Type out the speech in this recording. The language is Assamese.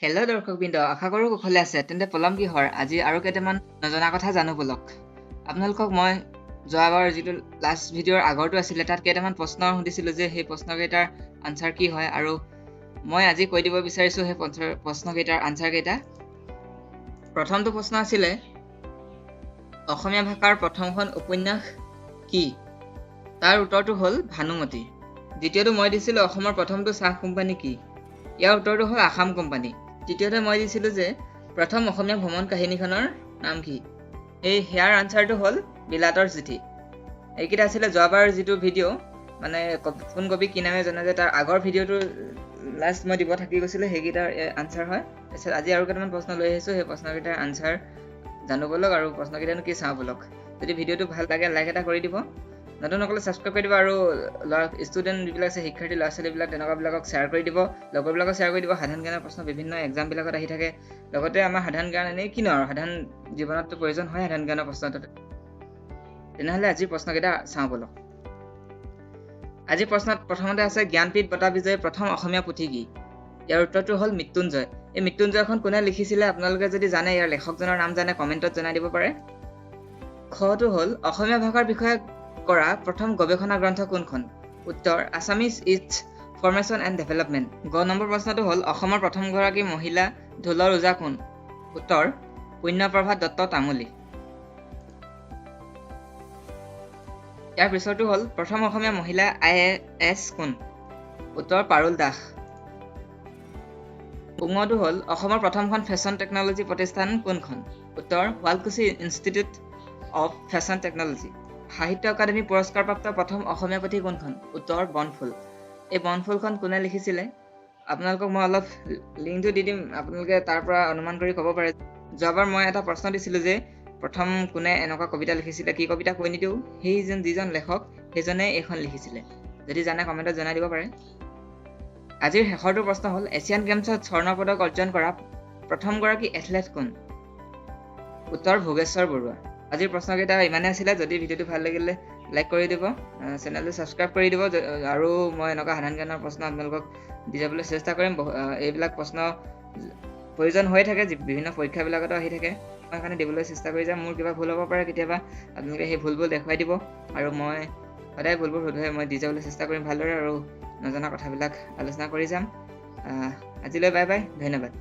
হেল্ল' দৰ্শকবৃন্দ, আশা কৰোঁ কুশলে আছে। তেন্তে পলম কিহৰ, আজি আৰু কেইটামান নজনা কথা জানো বলক। আপোনালোকক মই যোৱাবাৰ যিটো লাষ্ট ভিডিঅ'ৰ আগৰটো আছিলে তাত কেইটামান প্ৰশ্ন সুধিছিলোঁ যে সেই প্ৰশ্নকেইটাৰ আনচাৰ কি হয়, আৰু মই আজি কৈ দিব বিচাৰিছোঁ সেই প্ৰশ্নকেইটাৰ আনচাৰ কেইটা। প্ৰথমটো প্ৰশ্ন আছিলে অসমীয়া ভাষাৰ প্ৰথমখন উপন্যাস কি? তাৰ উত্তৰটো হ'ল ভানুমতী। দ্বিতীয়টো মই দিছিলোঁ অসমৰ প্ৰথমটো চাহ কোম্পানী কি? ইয়াৰ উত্তৰটো হ'ল আসাম কোম্পানী। তৃতীয়তে মই দিছিলোঁ যে প্ৰথম অসমীয়া ভ্ৰমণ কাহিনীখনৰ নাম কি? সেয়াৰ আনচাৰটো হ'ল বিলাতৰ চিঠি। এইকেইটা আছিলে যোৱাবাৰ যিটো ভিডিঅ', মানে কোন কবি কি নামে জনা যায় তাৰ আগৰ ভিডিঅ'টো লাষ্ট মই দিব থাকি গৈছিলে, সেইকেইটাৰ আনচাৰ হয়। তাৰপিছত আজি আৰু কেইটামান প্ৰশ্ন লৈ আহিছোঁ, সেই প্ৰশ্নকেইটাৰ আনচাৰ জানো বলক আৰু প্ৰশ্নকেইটানো কি চাওঁ বলক। যদি ভিডিঅ'টো ভাল লাগে লাইক এটা কৰি দিব, নতুন সকলে ছাবস্ক্ৰাইব কৰি দিব, আৰু ষ্টুডেণ্ট যিবিলাক আছে শিক্ষাৰ্থী ল'ৰা ছোৱালীবিলাক তেনেকুৱাবিলাকক শ্বেয়াৰ কৰি দিব, লগৰবিলাকক শ্বেয়াৰ কৰি দিব। সাধাৰণ জ্ঞানৰ প্ৰশ্ন বিভিন্ন এক্সামবিলাকত আহি থাকে, লগতে আমাৰ সাধাৰণ জ্ঞান এনেই কিনো আৰু সাধাৰণ জীৱনততো প্ৰয়োজন হয় সাধাৰণ জ্ঞানৰ প্ৰশ্নটো। তেনেহ'লে আজিৰ প্ৰশ্নকেইটা চাওঁ বলক। আজিৰ প্ৰশ্নত প্ৰথমতে আছে জ্ঞানপীঠ বঁটা বিজয়ী প্ৰথম অসমীয়া পুথি কি? ইয়াৰ উত্তৰটো হ'ল মৃত্যুঞ্জয়। এই মৃত্যুঞ্জয়খন কোনে লিখিছিলে আপোনালোকে যদি জানে, ইয়াৰ লেখকজনৰ নাম জানে কমেণ্টত জনাই দিব পাৰে। খটো হ'ল অসমীয়া ভাষাৰ বিষয়ে কৰা প্ৰথম গৱেষণা গ্ৰন্থ কোনখন? উত্তৰ Assamese its formation and development. গ নম্বৰ প্ৰশ্নটো হ'ল অসমৰ প্ৰথমগৰাকী মহিলা ঢোলৰ ওজা কোন? উত্তৰ পুণ্যপ্ৰভা দত্ত তামুলী। ইয়াৰ পিছৰটো হ'ল প্ৰথম অসমীয়া মহিলা IAS কোন? উত্তৰ পাৰুল দাস। ঙটো হ'ল অসমৰ প্ৰথমখন ফেশ্বন টেকনলজি প্ৰতিষ্ঠান কোনখন? উত্তৰ Sualkuchi institute of fashion technology. সাহিত্য একাডেমী পুৰস্কাৰপ্ৰাপ্ত প্ৰথম অসমীয়া পুথি কোনখন? উত্তৰ বনফুল। এই বনফুলখন কোনে লিখিছিলে? আপোনালোকক মই অলপ লিংকটো দি দিম, আপোনালোকে তাৰ পৰা অনুমান কৰি ক'ব পাৰে। যোৱাবাৰ মই এটা প্ৰশ্ন দিছিলোঁ যে প্ৰথম কোনে এনেকুৱা কবিতা লিখিছিলে, কি কবিতা কৈ নিদিওঁ, যিজন লেখক সেইজনে এইখন লিখিছিলে। যদি জানে কমেণ্টত জনাই দিব পাৰে। আজিৰ শেষৰটো প্ৰশ্ন হ'ল এছিয়ান গেমছত স্বৰ্ণ পদক অৰ্জন কৰা প্ৰথমগৰাকী এথলেট কোন? উত্তৰ ভোগেশ্বৰ বৰুৱা। আজিৰ প্ৰশ্নকেইটা ইমানে আছিলে। যদি ভিডিঅ'টো ভাল লাগিলে লাইক কৰি দিব, চেনেলটো ছাবস্ক্ৰাইব কৰি দিব, আৰু মই এনেকুৱা সাধাৰণ জ্ঞানৰ প্ৰশ্ন আপোনালোকক দি যাবলৈ চেষ্টা কৰিম। এইবিলাক প্ৰশ্ন প্ৰয়োজন হৈ থাকে, বিভিন্ন পৰীক্ষাবিলাকতো আহি থাকে, মই সেইকাৰণে দিবলৈ চেষ্টা কৰি যাম। মোৰ কিবা ভুল হ'ব পাৰে কেতিয়াবা, আপোনালোকে সেই ভুলবোৰ দেখুৱাই দিব, আৰু মই সদায় ভুলবোৰ শুধৰাই মই দি যাবলৈ চেষ্টা কৰিম ভালদৰে, আৰু নজনা কথাবিলাক আলোচনা কৰি যাম। আজিলৈ বাই বাই, ধন্যবাদ।